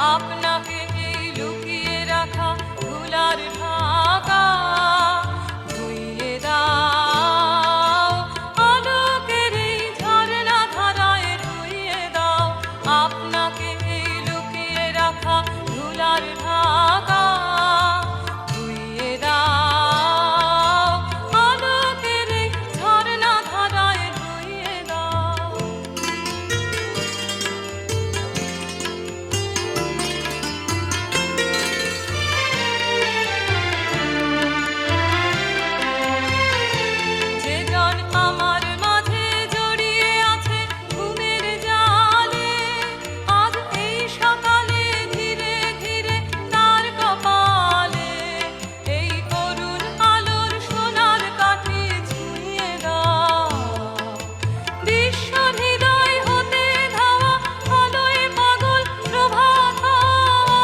আপনাকে এই লুকিয়ে রাখা ধুলার ঢাকা ধুইয়ে দাও, আলোকের এই ঝরনা ধারায় ধুইয়ে দাও। আপনাকে এই লুকিয়ে রাখা ধুলার ঢাকা ধুইয়ে দাও, আলোকের এই ঝরনা ধারায় ধুইয়ে দাও। যে জন আমার মাঝে জড়িয়ে আছে ঘুমের জালে, আজ এই সকালে ধীরে ধীরে তার কপালে এই করুণ আলোর সোনার কাঠি ছুঁয়ে দাও। বিশ্ব হৃদয় হতে ধাওয়া আলোয় পাগল প্রভাত হাওয়া,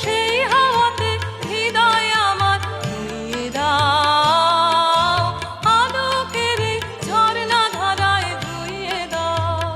সেই হাওয়াতে হৃদয় আমার ধুইয়ে দাও, আলোকের এই ঝরনা ধারায় ধুইয়ে দাও।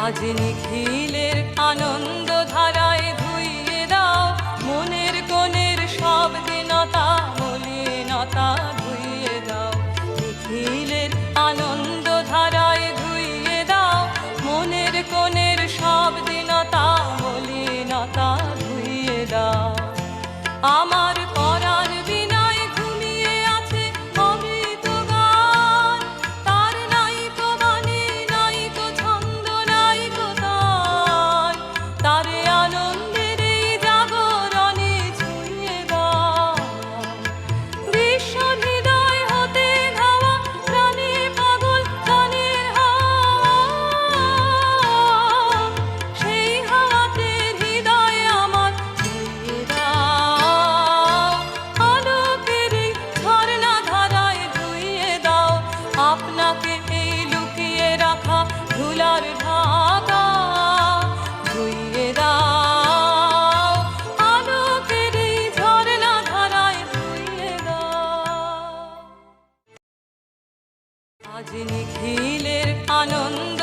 আজ নিখিলের আনন্দ ধারায় ধুইয়ে দাও, মনের কোণের সব দীনতা মলিনতা ধুইয়ে দাও। নিখিলের আনন্দ ধারায় ধুইয়ে দাও, মনের কোণের সব দীনতা মলিনতা ধুইয়ে দাও। আমার পরাণ বিনায় ঘুমিয়ে আছে অমৃত গান, তার নাইকো বাণী নাইকো ছন্দ নাইকো তান, তারে আনন্দের এই জাগরণে ছুঁয়ে দাও। বিশ্ব হৃদয় হতে ধাওয়া প্রাণে পাগল গানের হাওয়া, সেই হাওয়াতে হৃদয় আমার ধুইয়ে দাও, আলোকের এই ঝরনা ধারায় ধুইয়ে দাও। আপনাকে এই লুকিয়ে রাখা ধুলার ঢাকা ধুইয়ে দাও, আলোকের এই ঝরনা ধারায় ধুইয়ে দাও। আজ নিখিলের আনন্দ